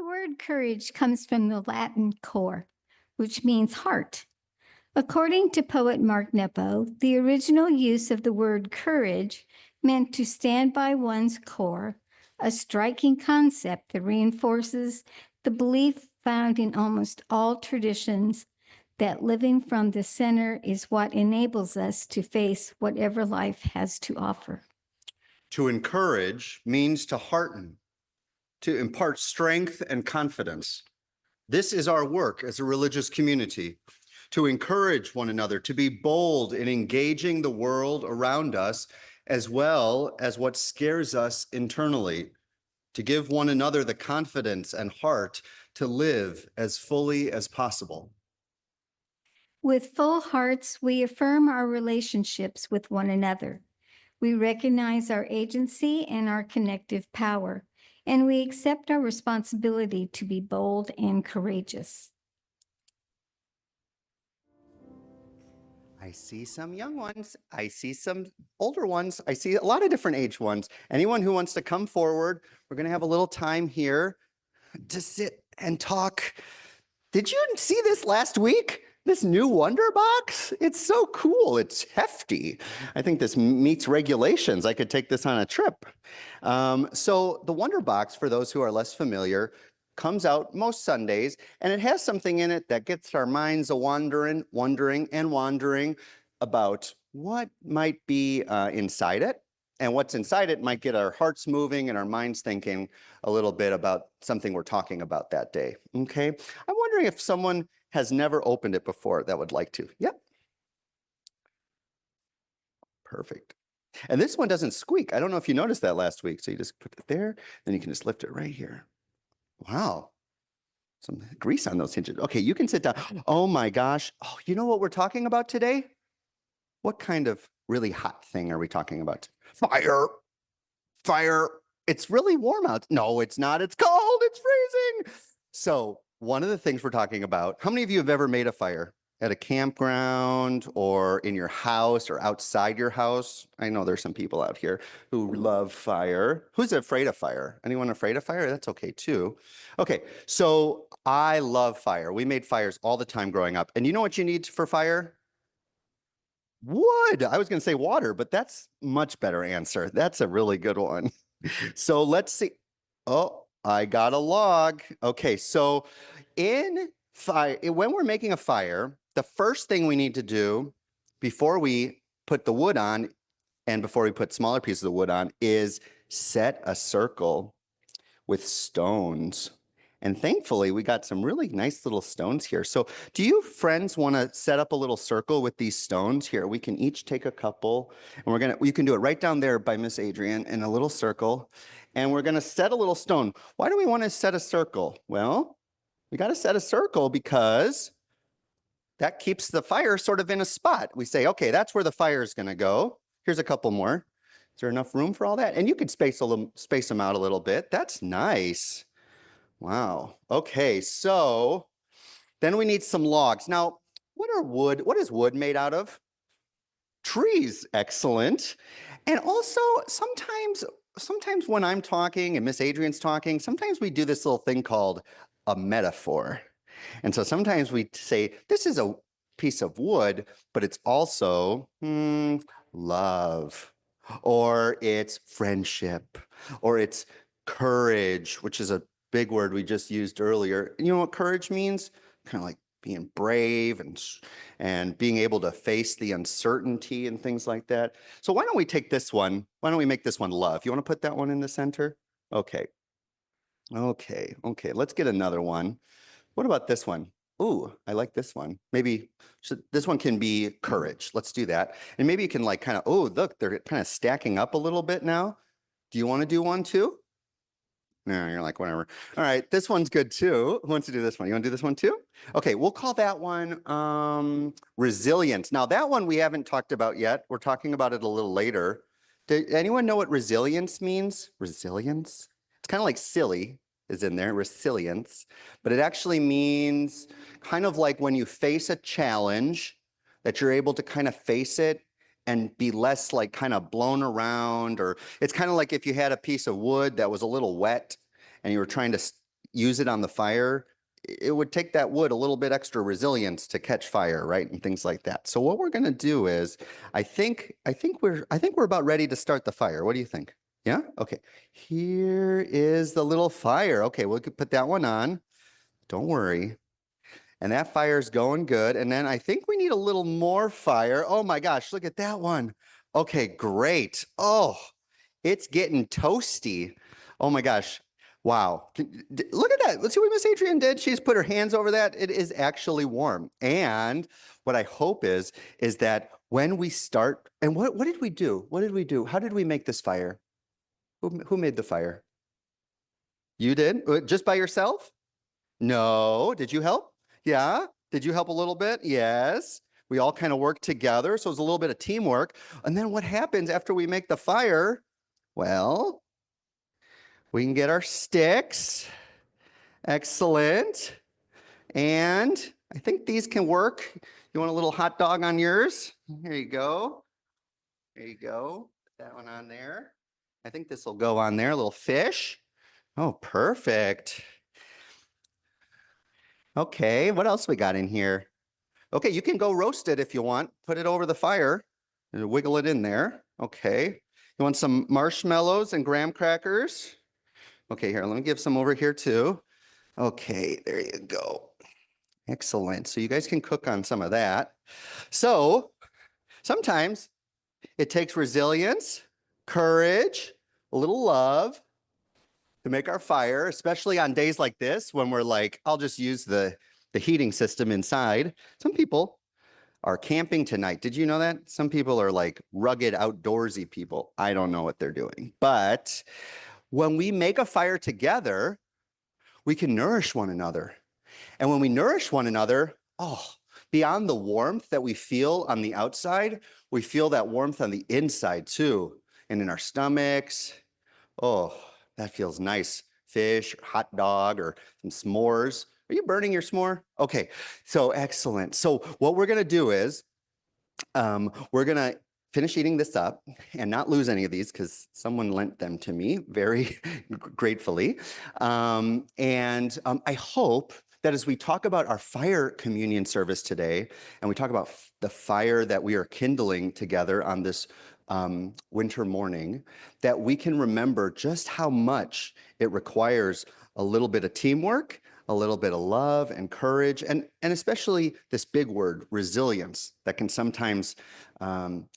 word courage comes from the Latin cor, which means heart. According to poet Mark Nepo, the original use of the word courage meant to stand by one's core, a striking concept that reinforces the belief found in almost all traditions that living from the center is what enables us to face whatever life has to offer. To encourage means to hearten, to impart strength and confidence. This is our work as a religious community, to encourage one another, to be bold in engaging the world around us, as well as what scares us internally, to give one another the confidence and heart to live as fully as possible. With full hearts, we affirm our relationships with one another. We recognize our agency and our connective power, and we accept our responsibility to be bold and courageous. I see some young ones. I see some older ones. I see a lot of different age ones. Anyone who wants to come forward, we're going to have a little time here to sit and talk. Did you see this last week? This new Wonder Box? It's so cool. It's hefty. I think this meets regulations. I could take this on a trip. So the Wonder Box, for those who are less familiar, comes out most Sundays, and it has something in it that gets our minds wondering about what might be inside it. And what's inside it might get our hearts moving and our minds thinking a little bit about something we're talking about that day, okay? I'm wondering if someone has never opened it before that would like to. Yep. Perfect. And this one doesn't squeak. I don't know if you noticed that last week. So you just put it there, then you can just lift it right here. Wow. Some grease on those hinges. Okay, you can sit down. Oh my gosh. Oh, you know what we're talking about today? What kind of really hot thing are we talking about? Fire. Fire. It's really warm out. No, it's not. It's cold. It's freezing. So one of the things we're talking about, how many of you have ever made a fire at a campground or in your house or outside your house? I know there's some people out here who love fire. Who's afraid of fire? Anyone afraid of fire? That's okay too. Okay, so I love fire. We made fires all the time growing up. And you know what you need for fire? Wood. I was going to say water, but that's much better answer. That's a really good one. So let's see. Oh, I got a log. Okay, so in fire, when we're making a fire, the first thing we need to do before we put the wood on and before we put smaller pieces of wood on is set a circle with stones. And thankfully, we got some really nice little stones here. So do you friends want to set up a little circle with these stones here? We can each take a couple, and you can do it right down there by Miss Adrian in a little circle. And we're going to set a little stone. Why do we want to set a circle? Well, we got to set a circle because that keeps the fire sort of in a spot. We say, okay, that's where the fire is going to go. Here's a couple more. Is there enough room for all that? And you could space them out a little bit. That's nice. Wow. Okay, so then we need some logs. Now, what is wood made out of? Trees. Excellent. And also sometimes when I'm talking and Miss Adrian's talking, sometimes we do this little thing called a metaphor. And so sometimes we say, this is a piece of wood, but it's also love, or it's friendship, or it's courage, which is a big word we just used earlier. You know what courage means? Kind of like being brave and being able to face the uncertainty and things like that. So why don't we take this one? Why don't we make this one love? You want to put that one in the center? Okay. Okay. Let's get another one. What about this one? Ooh, I like this one. Maybe this one can be courage. Let's do that. And maybe you can like kind of, oh, look, they're kind of stacking up a little bit now. Do you want to do one too? No, you're like, whatever. All right, this one's good too. Who wants to do this one? You want to do this one too? Okay, we'll call that one resilience. Now that one we haven't talked about yet. We're talking about it a little later. Did anyone know what resilience means? Resilience? It's kind of like silly is in there, resilience, but it actually means kind of like when you face a challenge that you're able to kind of face it and be less like kind of blown around, or it's kind of like if you had a piece of wood that was a little wet and you were trying to use it on the fire, it would take that wood a little bit extra resilience to catch fire, right? And things like that. So what we're going to do is, I think we're about ready to start the fire. What do you think? Yeah? Okay. Here is the little fire. Okay, we'll put that one on. Don't worry. And that fire's going good. And then I think we need a little more fire. Oh my gosh, look at that one. Okay, great. Oh, it's getting toasty. Oh my gosh. Wow. Look at that. Let's see what Miss Adrienne did. She's put her hands over that. It is actually warm. And what I hope is that when we start, and what did we do? What did we do? How did we make this fire? Who made the fire? You did? Just by yourself? No. Did you help? Yeah. Did you help a little bit? Yes. We all kind of worked together. So it was a little bit of teamwork. And then what happens after we make the fire? Well, we can get our sticks. Excellent. And I think these can work. You want a little hot dog on yours? Here you go. There you go. Put that one on there. I think this will go on there. A little fish. Oh, perfect. Okay, what else we got in here? Okay, you can go roast it if you want. Put it over the fire and wiggle it in there. Okay. You want some marshmallows and graham crackers? Okay, here, let me give some over here too. Okay, there you go. Excellent. So you guys can cook on some of that. So sometimes it takes resilience, courage, a little love to make our fire, especially on days like this when we're like, I'll just use the heating system inside. Some people are camping tonight. Did you know that? Some people are like rugged outdoorsy people. I don't know what they're doing. But when we make a fire together, we can nourish one another. And when we nourish one another, oh, beyond the warmth that we feel on the outside, we feel that warmth on the inside too. And in our stomachs, oh, that feels nice. Fish, or hot dog, or some s'mores. Are you burning your s'more? Okay, so excellent. So what we're gonna do is, we're gonna finish eating this up and not lose any of these because someone lent them to me very gratefully. I hope that as we talk about our fire communion service today, and we talk about the fire that we are kindling together on this winter morning, that we can remember just how much it requires a little bit of teamwork, a little bit of love and courage, and especially this big word, resilience, that can sometimes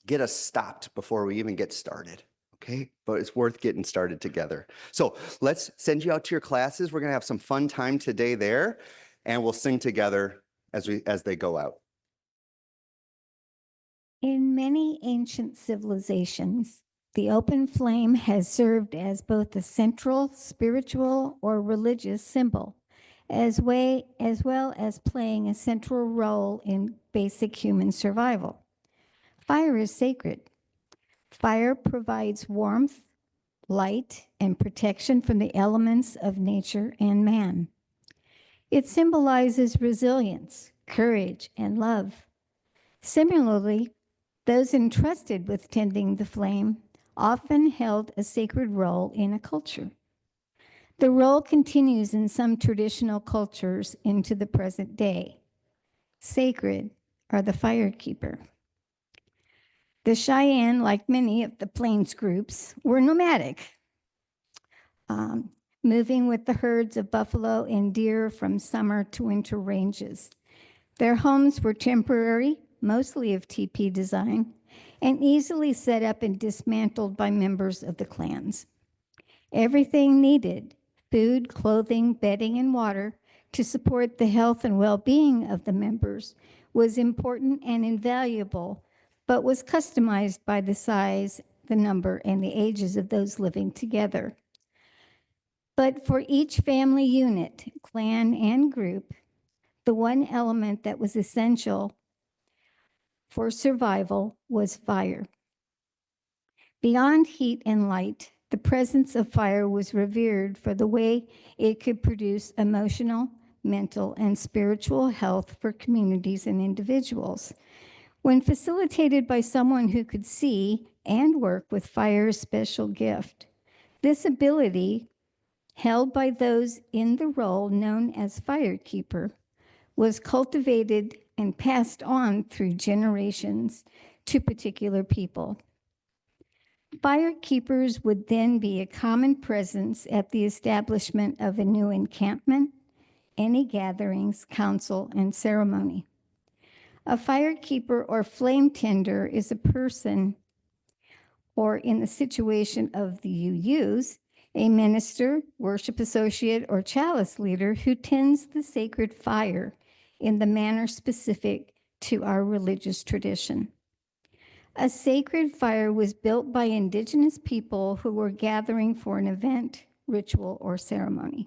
get us stopped before we even get started. Okay, but it's worth getting started together. So let's send you out to your classes. We're gonna have some fun time today there, and we'll sing together as they go out. In many ancient civilizations, the open flame has served as both a central spiritual or religious symbol, as well as playing a central role in basic human survival. Fire is sacred. Fire provides warmth, light, and protection from the elements of nature and man. It symbolizes resilience, courage, and love. Similarly, those entrusted with tending the flame often held a sacred role in a culture. The role continues in some traditional cultures into the present day. Sacred are the firekeeper. The Cheyenne, like many of the Plains groups, were nomadic, moving with the herds of buffalo and deer from summer to winter ranges. Their homes were temporary, mostly of teepee design, and easily set up and dismantled by members of the clans. Everything needed, food, clothing, bedding, and water, to support the health and well-being of the members was important and invaluable, but was customized by the size, the number, and the ages of those living together. But for each family unit, clan, and group, the one element that was essential for survival was fire. Beyond heat and light, the presence of fire was revered for the way it could produce emotional, mental, and spiritual health for communities and individuals. When facilitated by someone who could see and work with fire's special gift, this ability held by those in the role known as firekeeper, was cultivated and passed on through generations to particular people. Firekeepers would then be a common presence at the establishment of a new encampment, any gatherings, council, and ceremony. A firekeeper or flame tender is a person, or in the situation of the UUs, a minister, worship associate, or chalice leader who tends the sacred fire in the manner specific to our religious tradition. A sacred fire was built by indigenous people who were gathering for an event, ritual, or ceremony.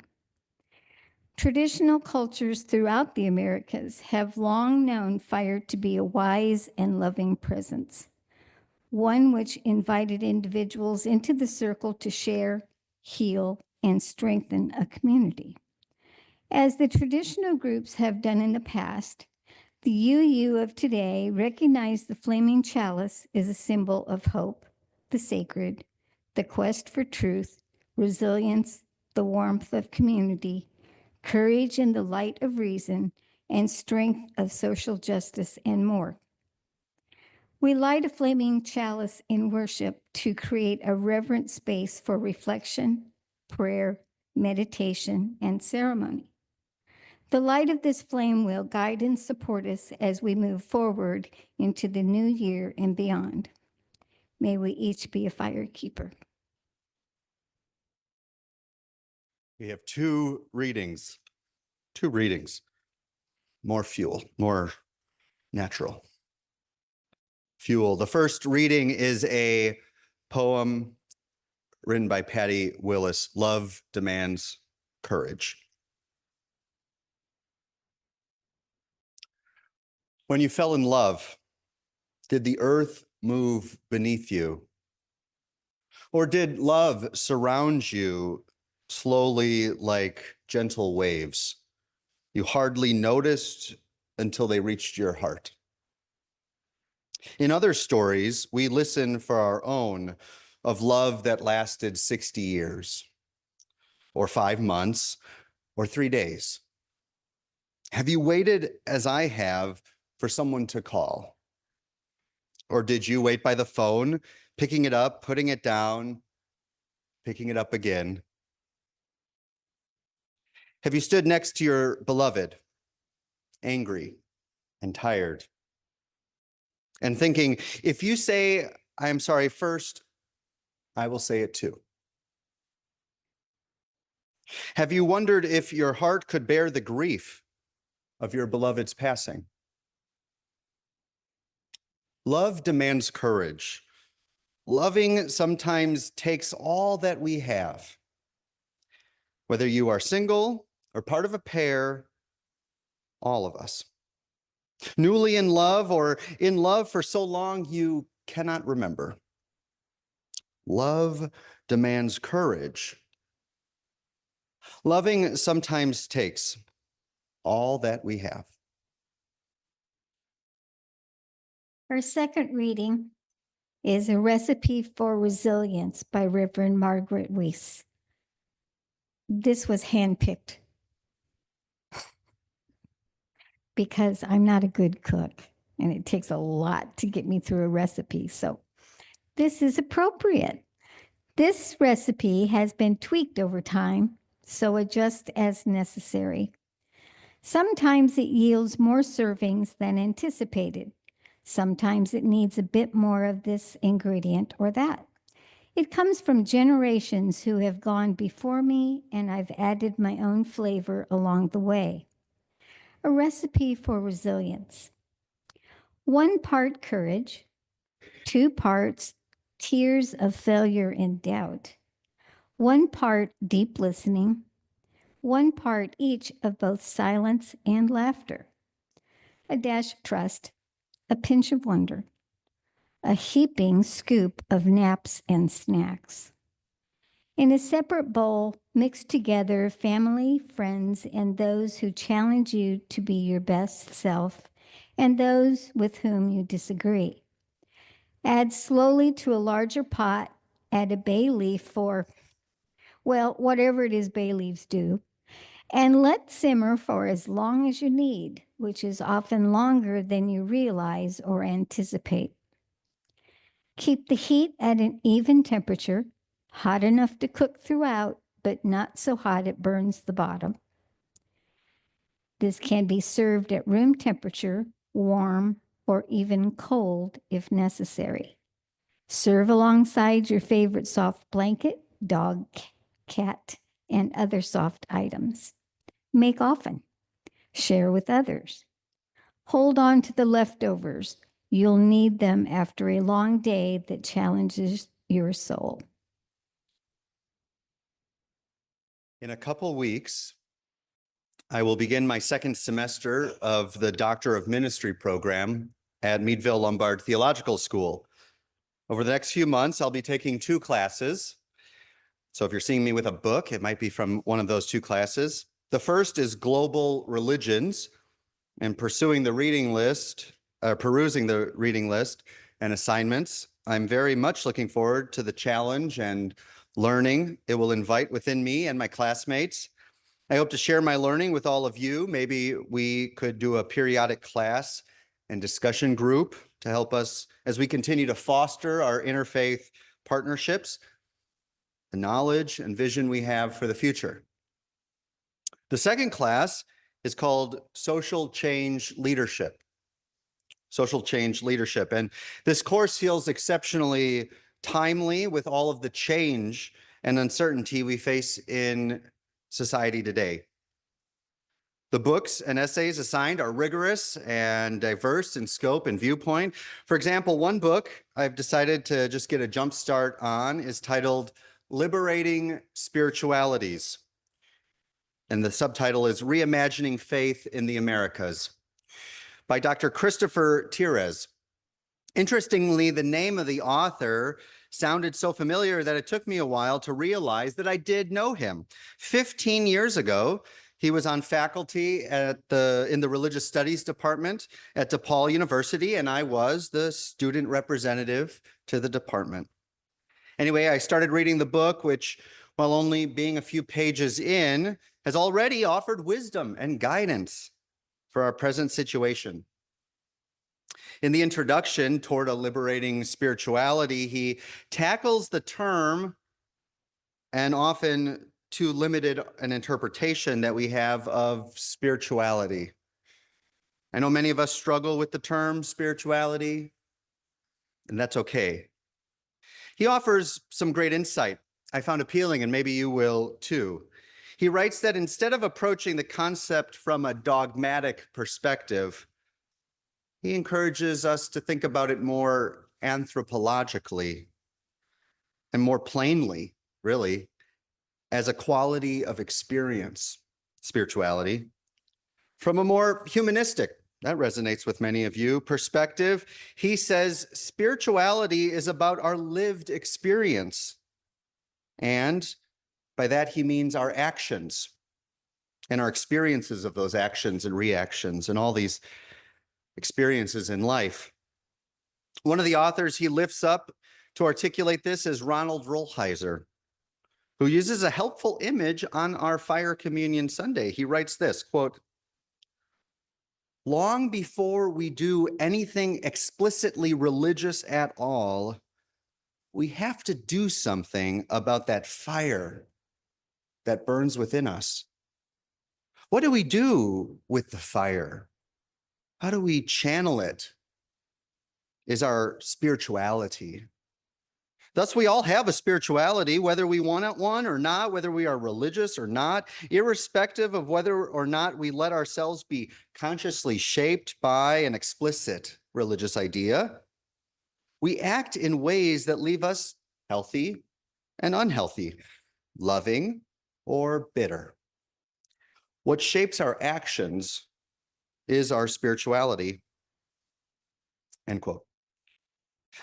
Traditional cultures throughout the Americas have long known fire to be a wise and loving presence, one which invited individuals into the circle to share, heal, and strengthen a community. As the traditional groups have done in the past, the UU of today recognize the flaming chalice as a symbol of hope, the sacred, the quest for truth, resilience, the warmth of community, courage in the light of reason, and strength of social justice, and more. We light a flaming chalice in worship to create a reverent space for reflection, prayer, meditation, and ceremony. The light of this flame will guide and support us as we move forward into the new year and beyond. May we each be a fire keeper. We have two readings. More fuel, more natural fuel. The first reading is a poem written by Patty Willis, Love Demands Courage. When you fell in love, did the earth move beneath you? Or did love surround you slowly like gentle waves? You hardly noticed until they reached your heart. In other stories, we listen for our own of love that lasted 60 years, or 5 months, or 3 days. Have you waited, as I have, for someone to call? Or did you wait by the phone, picking it up, putting it down, picking it up again? Have you stood next to your beloved, angry and tired, and thinking, if you say, I am sorry first, I will say it too? Have you wondered if your heart could bear the grief of your beloved's passing? Love demands courage. Loving sometimes takes all that we have. Whether you are single or part of a pair, all of us. Newly in love or in love for so long you cannot remember. Love demands courage. Loving sometimes takes all that we have. Our second reading is A Recipe for Resilience by Reverend Margaret Weiss. This was handpicked because I'm not a good cook and it takes a lot to get me through a recipe. So this is appropriate. This recipe has been tweaked over time, so adjust as necessary. Sometimes it yields more servings than anticipated. Sometimes it needs a bit more of this ingredient or that. It comes from generations who have gone before me, and I've added my own flavor along the way. A recipe for resilience. 1 part courage, 2 parts tears of failure and doubt, 1 part deep listening, 1 part each of both silence and laughter, a dash of trust, a pinch of wonder, a heaping scoop of naps and snacks. In a separate bowl, mix together family, friends, and those who challenge you to be your best self, and those with whom you disagree. Add slowly to a larger pot, add a bay leaf for Well, whatever it is bay leaves do, and let simmer for as long as you need, which is often longer than you realize or anticipate. Keep the heat at an even temperature, hot enough to cook throughout, but not so hot it burns the bottom. This can be served at room temperature, warm, or even cold if necessary. Serve alongside your favorite soft blanket, dog, cat, and other soft items. Make often. Share with others. Hold on to the leftovers. You'll need them after a long day that challenges your soul. In a couple weeks, I will begin my second semester of the Doctor of Ministry program at Meadville Lombard Theological School. Over the next few months, I'll be taking 2 classes. So if you're seeing me with a book, it might be from one of those 2 classes. The first is Global Religions, and perusing the reading list and assignments. I'm very much looking forward to the challenge and learning it will invite within me and my classmates. I hope to share my learning with all of you. Maybe we could do a periodic class and discussion group to help us as we continue to foster our interfaith partnerships, the knowledge and vision we have for the future. The second class is called Social Change Leadership. Social Change Leadership. And this course feels exceptionally timely with all of the change and uncertainty we face in society today. The books and essays assigned are rigorous and diverse in scope and viewpoint. For example, one book I've decided to just get a jump start on is titled Liberating Spiritualities. And the subtitle is Reimagining Faith in the Americas by Dr. Christopher Tires. Interestingly, the name of the author sounded so familiar that it took me a while to realize that I did know him. 15 years ago, he was on faculty in the Religious Studies department at DePaul University, and I was the student representative to the department. Anyway, I started reading the book, which, while only being a few pages in, has already offered wisdom and guidance for our present situation. In the introduction toward a liberating spirituality, he tackles the term and often too limited an interpretation that we have of spirituality. I know many of us struggle with the term spirituality, and that's okay. He offers some great insight I found appealing, and maybe you will too. He writes that instead of approaching the concept from a dogmatic perspective, he encourages us to think about it more anthropologically and more plainly, really, as a quality of experience, spirituality, from a more humanistic, that resonates with many of you, perspective. He says spirituality is about our lived experience. And by that, he means our actions and our experiences of those actions and reactions and all these experiences in life. One of the authors he lifts up to articulate this is Ronald Rolheiser, who uses a helpful image on our Fire Communion Sunday. He writes this, quote, "Long before we do anything explicitly religious at all, we have to do something about that fire that burns within us. What do we do with the fire? How do we channel it? Is our spirituality. Thus, we all have a spirituality, whether we want one or not, whether we are religious or not, irrespective of whether or not we let ourselves be consciously shaped by an explicit religious idea. We act in ways that leave us healthy and unhealthy, loving or bitter. What shapes our actions is our spirituality." End quote.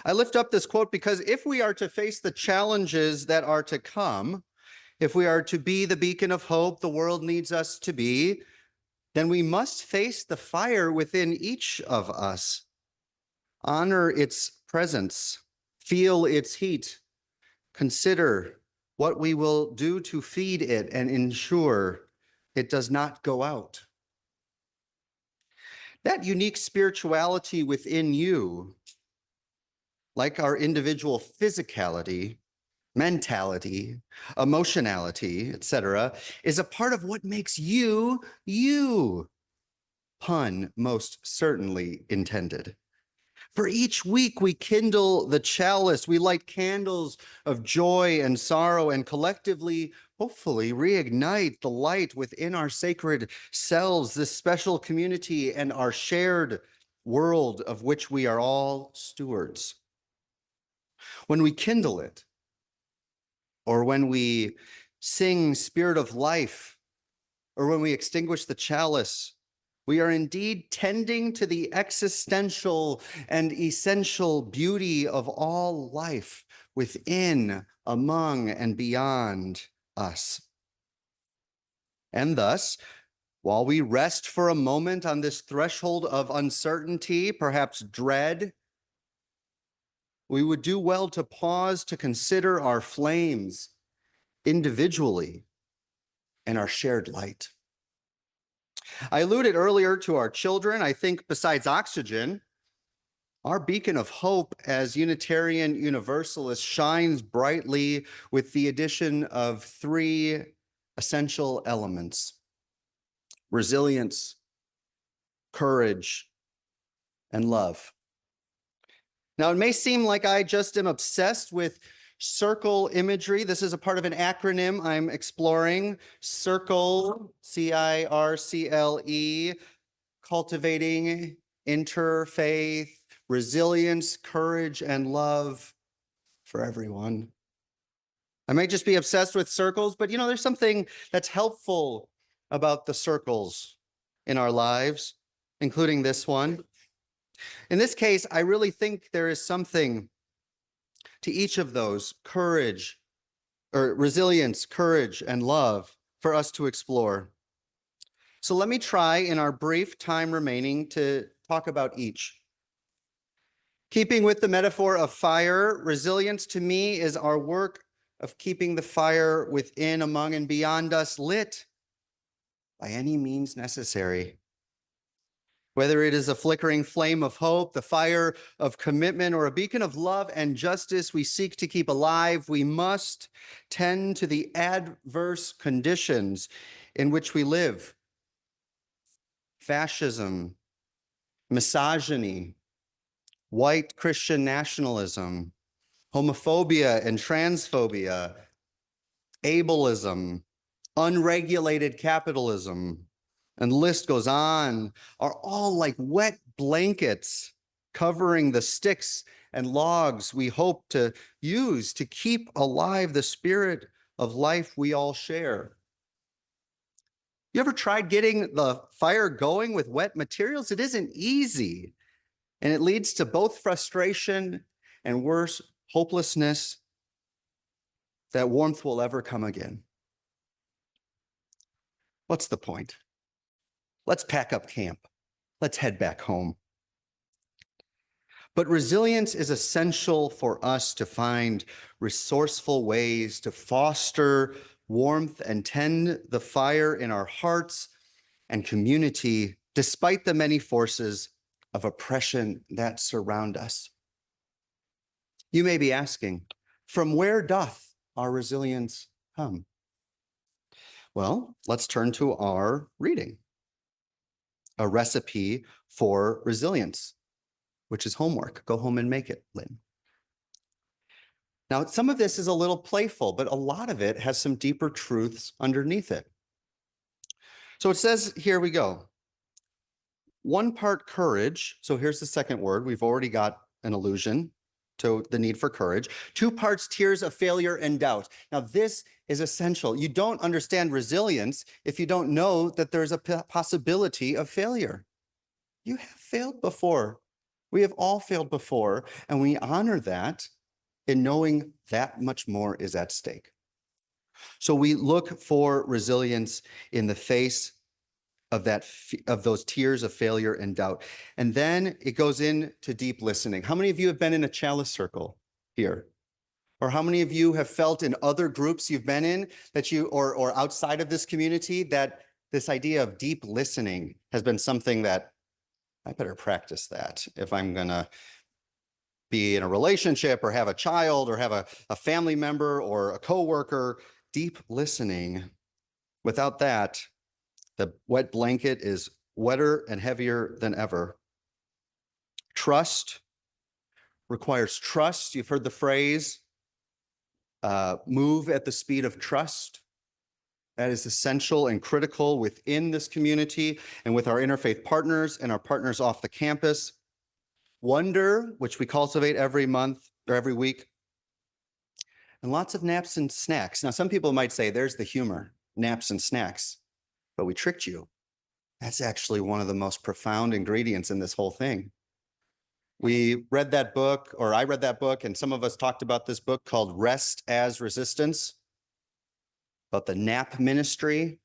I lift up this quote because if we are to face the challenges that are to come, if we are to be the beacon of hope the world needs us to be, then we must face the fire within each of us, honor its presence, feel its heat, consider what we will do to feed it and ensure it does not go out. That unique spirituality within you, like our individual physicality, mentality, emotionality, etc., is a part of what makes you, you. Pun most certainly intended. For each week, we kindle the chalice, we light candles of joy and sorrow, and collectively, hopefully, reignite the light within our sacred selves, this special community and our shared world of which we are all stewards. When we kindle it, or when we sing Spirit of Life, or when we extinguish the chalice, we are indeed tending to the existential and essential beauty of all life within, among, and beyond us. And thus, while we rest for a moment on this threshold of uncertainty, perhaps dread, we would do well to pause to consider our flames individually and our shared light. I alluded earlier to our children. I think besides oxygen, our beacon of hope as Unitarian Universalists shines brightly with the addition of three essential elements: resilience, courage, and love. Now, it may seem like I just am obsessed with circle imagery. This is a part of an acronym I'm exploring: CIRCLE, CIRCLE, cultivating interfaith, resilience, courage, and love for everyone. I might just be obsessed with circles, but there's something that's helpful about the circles in our lives, including this one. In this case, I really think there is something to each of those: courage, or resilience, courage, and love for us to explore. So let me try in our brief time remaining to talk about each. Keeping with the metaphor of fire, resilience to me is our work of keeping the fire within, among, and beyond us lit by any means necessary. Whether it is a flickering flame of hope, the fire of commitment, or a beacon of love and justice we seek to keep alive, we must tend to the adverse conditions in which we live. Fascism, misogyny, white Christian nationalism, homophobia and transphobia, ableism, unregulated capitalism, and the list goes on, are all like wet blankets covering the sticks and logs we hope to use to keep alive the spirit of life we all share. You ever tried getting the fire going with wet materials? It isn't easy, and it leads to both frustration and, worse, hopelessness that warmth will ever come again. What's the point? Let's pack up camp. Let's head back home. But resilience is essential for us to find resourceful ways to foster warmth and tend the fire in our hearts and community, despite the many forces of oppression that surround us. You may be asking, from where doth our resilience come? Well, let's turn to our reading. A recipe for resilience, which is homework. Go home and make it, Lynn. Now, some of this is a little playful, but a lot of it has some deeper truths underneath it. So it says, here we go. 1 part courage. So here's the second word. We've already got an allusion to the need for courage. 2 parts tears of failure and doubt. Now, this is essential. You don't understand resilience if you don't know that there's a possibility of failure. You have failed before. We have all failed before, and we honor that in knowing that much more is at stake. So we look for resilience in the face of those tears of failure and doubt. And then it goes into deep listening. How many of you have been in a chalice circle here? Or how many of you have felt in other groups you've been in that you, or outside of this community, that this idea of deep listening has been something that I better practice that if I'm gonna be in a relationship or have a child or have a family member or a coworker. Deep listening. Without that, the wet blanket is wetter and heavier than ever. Trust requires trust. You've heard the phrase, move at the speed of trust. That is essential and critical within this community and with our interfaith partners and our partners off the campus. Wonder, which we cultivate every month or every week. And lots of naps and snacks. Now, some people might say, there's the humor, naps and snacks, but we tricked you. That's actually one of the most profound ingredients in this whole thing. We read that book, or I read that book, and some of us talked about this book called Rest as Resistance, about the nap ministry.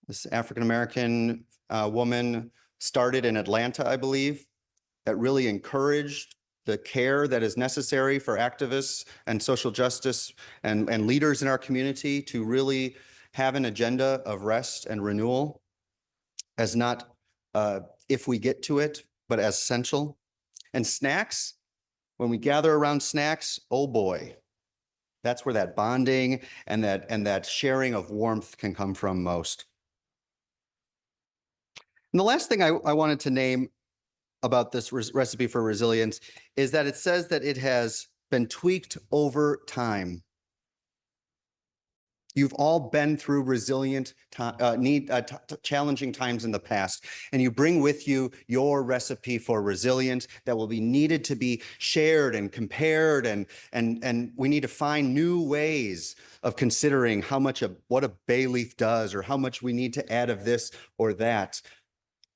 This African-American woman started in Atlanta, I believe, that really encouraged the care that is necessary for activists and social justice and leaders in our community to really have an agenda of rest and renewal as not if we get to it, but as essential. And snacks, when we gather around snacks, oh boy, that's where that bonding and that sharing of warmth can come from most. And the last thing I wanted to name about this recipe for resilience is that it says that it has been tweaked over time. You've all been through resilient, challenging times in the past, and you bring with you your recipe for resilience that will be needed to be shared and compared, and we need to find new ways of considering how much what a bay leaf does, or how much we need to add of this or that.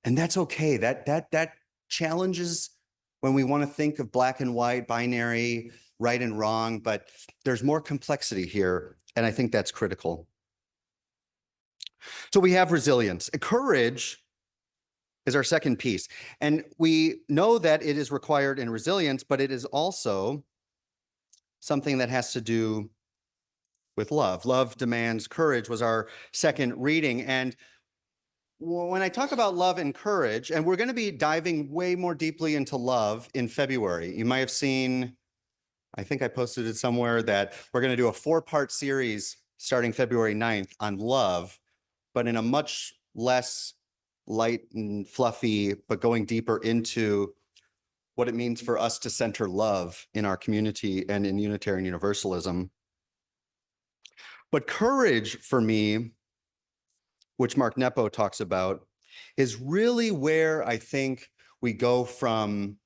And that's okay. That challenges when we want to think of black and white, binary, right and wrong, but there's more complexity here, and I think that's critical. So we have resilience. Courage is our second piece, and we know that it is required in resilience, but it is also something that has to do with love. Love demands courage was our second reading, and when I talk about love and courage, and we're going to be diving way more deeply into love in February. You might have seen, I think I posted it somewhere, that we're going to do a 4-part series starting February 9th on love, but in a much less light and fluffy, but going deeper into what it means for us to center love in our community and in Unitarian Universalism. But courage for me, which Mark Nepo talks about, is really where I think we go from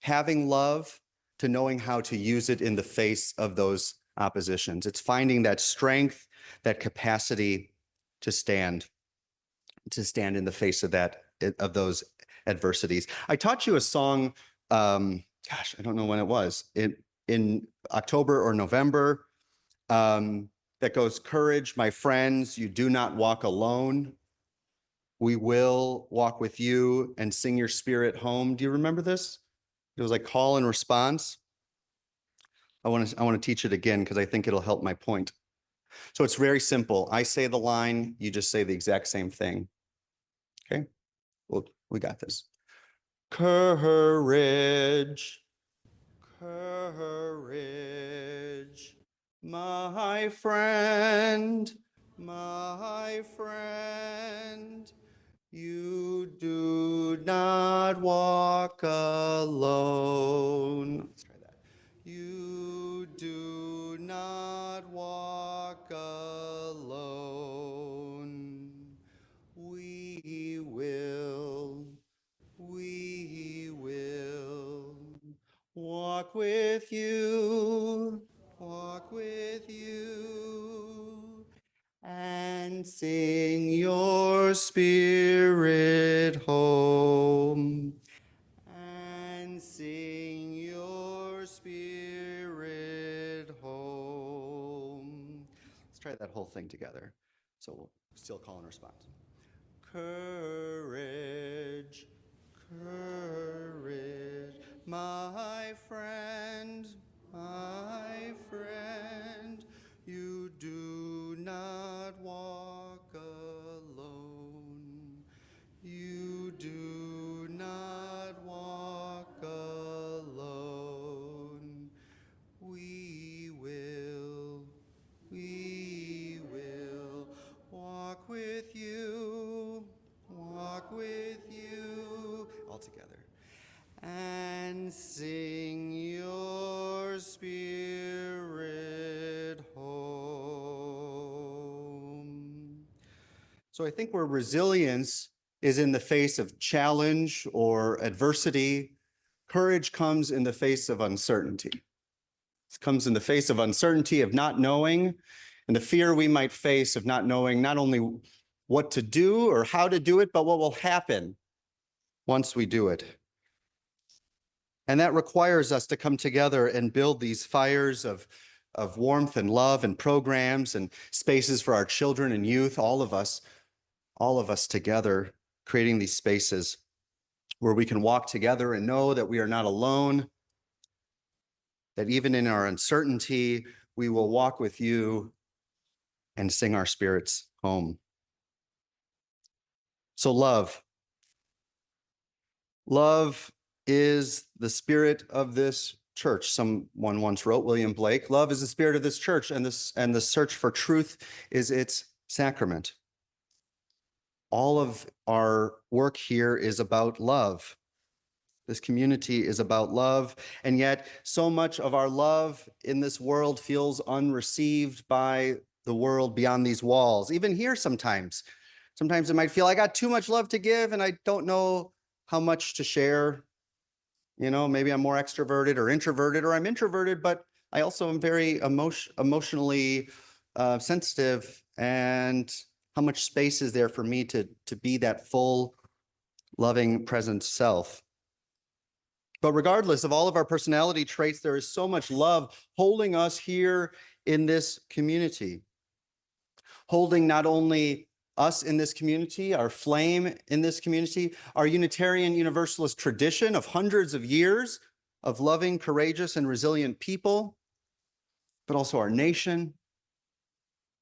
having love to knowing how to use it in the face of those oppositions. It's finding that strength, that capacity to stand in the face of of those adversities. I taught you a song, gosh, I don't know when it was, in October or November, that goes, "Courage, my friends, you do not walk alone. We will walk with you and sing your spirit home." Do you remember this? It was like call and response. I want to teach it again because I think it'll help my point. So it's very simple. I say the line, you just say the exact same thing. Okay? Well, we got this. Courage, courage, my friend, my friend. You do not walk alone. Let's try that. You do not walk alone. We will walk with you, and sing your spirit home. And sing your spirit home. Let's try that whole thing together. So we'll still call and response. Courage, courage, my friend, my friend. You do not walk alone. You do not walk alone. We will walk with you, all together, and sing your spirit home. So I think where resilience is in the face of challenge or adversity, courage comes in the face of uncertainty. It comes in the face of uncertainty of not knowing and the fear we might face of not knowing not only what to do or how to do it, but what will happen once we do it. And that requires us to come together and build these fires of warmth and love and programs and spaces for our children and youth, all of us together, creating these spaces where we can walk together and know that we are not alone, that even in our uncertainty, we will walk with you and sing our spirits home. So love. Love is the spirit of this church. Someone once wrote, William Blake, love is the spirit of this church, and the search for truth is its sacrament. All of our work here is about love. This community is about love, and yet so much of our love in this world feels unreceived by the world beyond these walls. Even here sometimes. Sometimes it might feel I got too much love to give and I don't know how much to share. You know, maybe I'm more extroverted or introverted, or I'm introverted, but I also am very emotionally sensitive. And how much space is there for me to be that full, loving, present self? But regardless of all of our personality traits, there is so much love holding us here in this community, holding not only us in this community, our flame in this community, our Unitarian Universalist tradition of hundreds of years of loving, courageous, and resilient people, but also our nation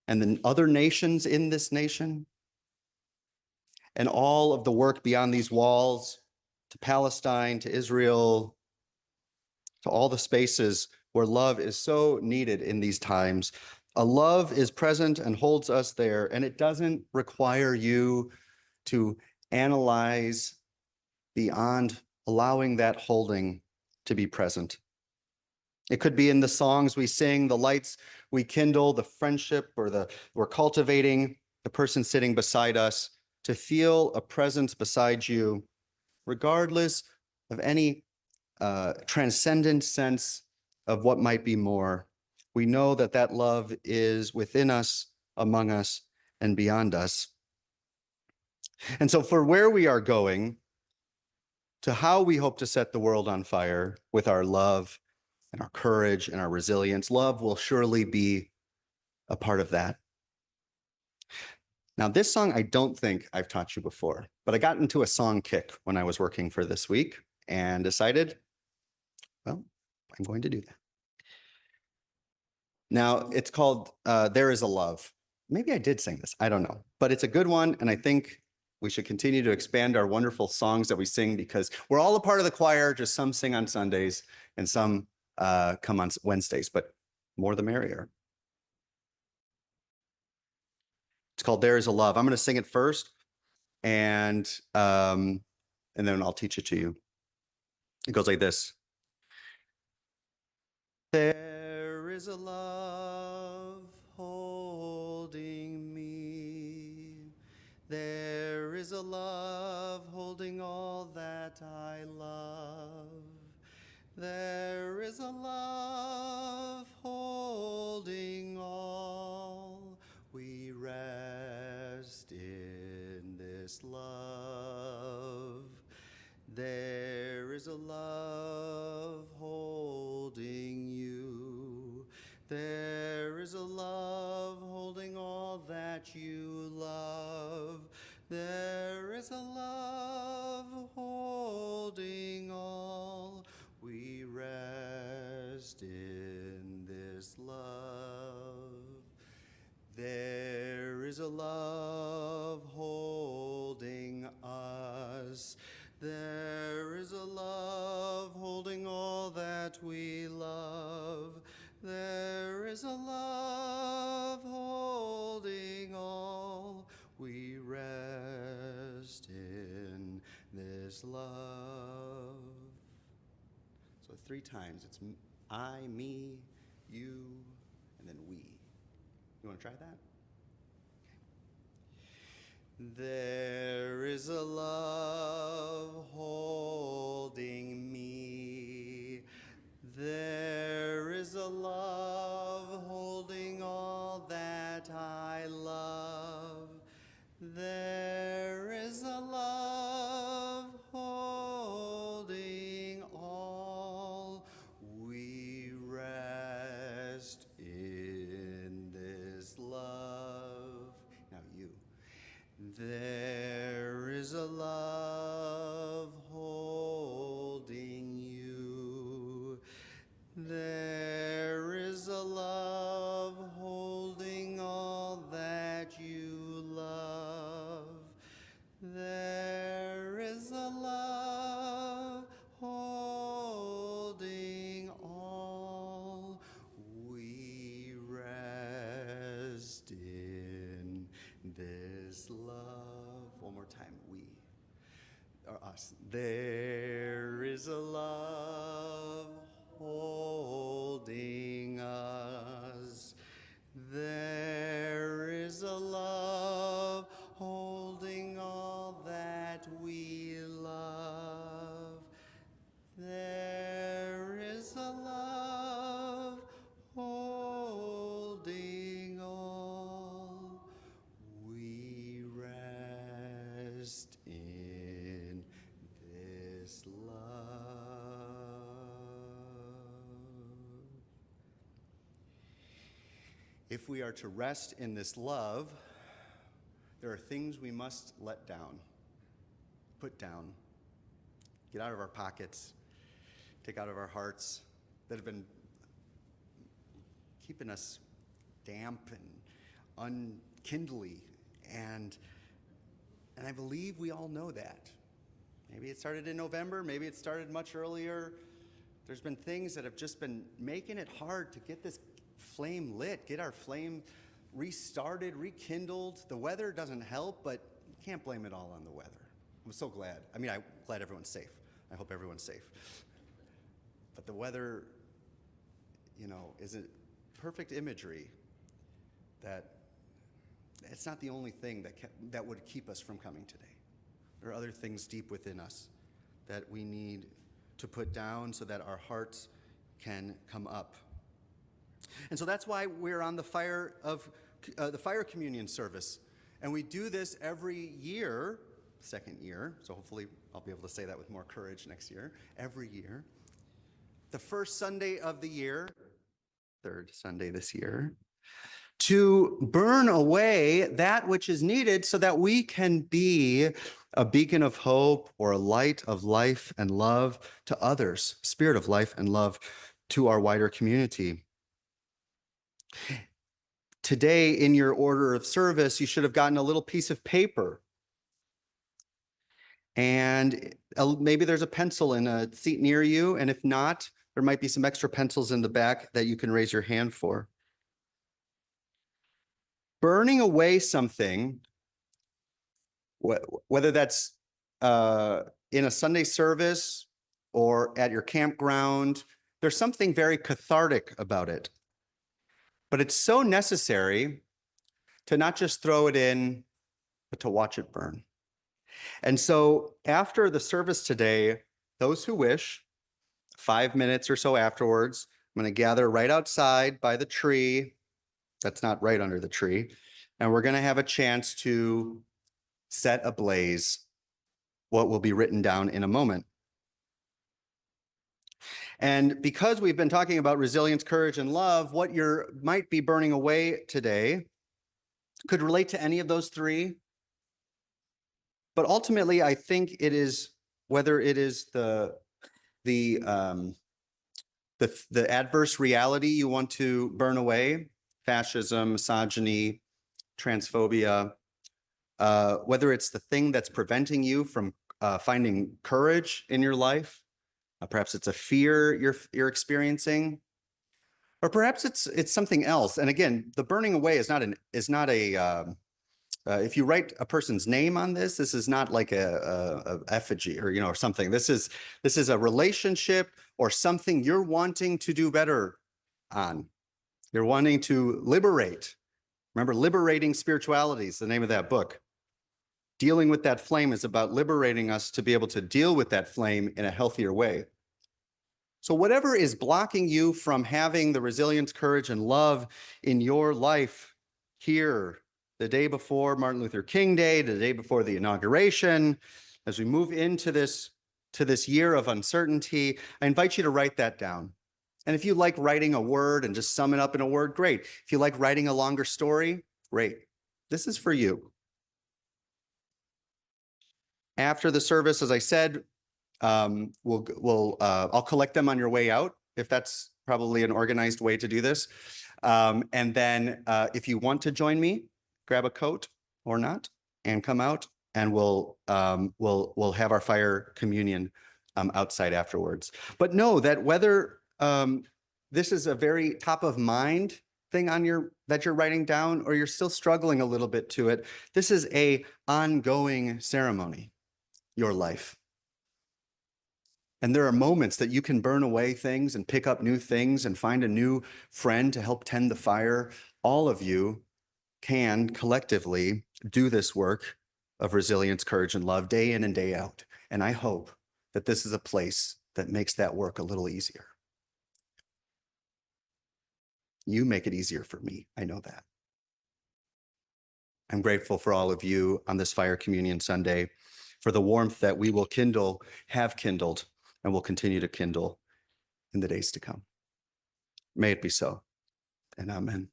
and the other nations in this nation, and all of the work beyond these walls to Palestine, to Israel, to all the spaces where love is so needed in these times. A love is present and holds us there, and it doesn't require you to analyze beyond allowing that holding to be present. It could be in the songs we sing, the lights we kindle, the friendship we're cultivating, the person sitting beside us, to feel a presence beside you, regardless of any transcendent sense of what might be more. We know that that love is within us, among us, and beyond us. And so for where we are going, to how we hope to set the world on fire with our love and our courage and our resilience, love will surely be a part of that. Now, this song, I don't think I've taught you before, but I got into a song kick when I was working for this week and decided, well, I'm going to do that. Now, it's called There Is a Love. Maybe I did sing this, I don't know, but it's a good one, and I think we should continue to expand our wonderful songs that we sing, because we're all a part of the choir, just some sing on Sundays and some come on Wednesdays, but more the merrier. It's called There Is a Love. I'm going to sing it first, and then I'll teach it to you. It goes like this. There is a love holding me. There is a love holding all that I love. There is a love holding all. We rest in this love. There is a love holding you. There is a love holding all that you love. There is a love holding all. We rest in this this love. There is a love holding us. There is a love holding all that we love. There is a love holding all. We rest in this love. So 3 times. It's I, me, you, and then we. You want to try that? There is a love holding me. There is a love holding all that I love. There is a love holding all. We rest in this love. Now you. There is a love holding you. There is a love holding all that you love. There is a love holding all. We rest in this love. One more time, we, or us. There is a love holding us. There is a love holding all that we love. There is a love holding all. We rest in this love. If we are to rest in this love, there are things we must let down, put down, get out of our pockets, take out of our hearts that have been keeping us damp and unkindly. And I believe we all know that. Maybe it started in November, maybe it started much earlier. There's been things that have just been making it hard to get this flame lit, get our flame restarted, rekindled. The weather doesn't help, but you can't blame it all on the weather. I'm so glad. I mean, I'm glad everyone's safe. I hope everyone's safe. But the weather, is a perfect imagery that it's not the only thing that would keep us from coming today. There are other things deep within us that we need to put down so that our hearts can come up. And so that's why we're on the fire communion service. And we do this every year, second year, so hopefully I'll be able to say that with more courage next year, every year. The first Sunday of the year, third Sunday this year, to burn away that which is needed so that we can be a beacon of hope or a light of life and love to others, spirit of life and love to our wider community. Today, in your order of service, you should have gotten a little piece of paper. And maybe there's a pencil in a seat near you. And if not, there might be some extra pencils in the back that you can raise your hand for. Burning away something, whether that's in a Sunday service or at your campground, there's something very cathartic about it. But it's so necessary to not just throw it in, but to watch it burn. And so after the service today, those who wish, 5 minutes or so afterwards, I'm going to gather right outside by the tree. That's not right under the tree. And we're going to have a chance to set ablaze what will be written down in a moment. And because we've been talking about resilience, courage, and love, what you might be burning away today could relate to any of those three. But ultimately, I think it is, whether it is the the adverse reality you want to burn away, fascism, misogyny, transphobia, whether it's the thing that's preventing you from finding courage in your life, perhaps it's a fear you're experiencing, or perhaps it's something else. And again, the burning away is not a if you write a person's name on this, this is not like a effigy or or something. This is a relationship or something you're wanting to do better on. You're wanting to liberate. Remember, Liberating Spirituality is the name of that book. Dealing with that flame is about liberating us to be able to deal with that flame in a healthier way. So whatever is blocking you from having the resilience, courage, and love in your life here, the day before Martin Luther King Day, the day before the inauguration, as we move into this year of uncertainty, I invite you to write that down. And if you like writing a word and just sum it up in a word, great. If you like writing a longer story, great. This is for you. After the service, as I said, I'll collect them on your way out, if that's probably an organized way to do this. And then if you want to join me, grab a coat or not and come out, and we'll have our fire communion outside afterwards. But know that whether this is a very top of mind thing that you're writing down, or you're still struggling a little bit to it, this is a ongoing ceremony, your life. And there are moments that you can burn away things and pick up new things and find a new friend to help tend the fire. All of you can collectively do this work of resilience, courage, and love day in and day out. And I hope that this is a place that makes that work a little easier. You make it easier for me. I know that. I'm grateful for all of you on this Fire Communion Sunday, for the warmth that we will kindle, have kindled, and will continue to kindle in the days to come. May it be so, and amen.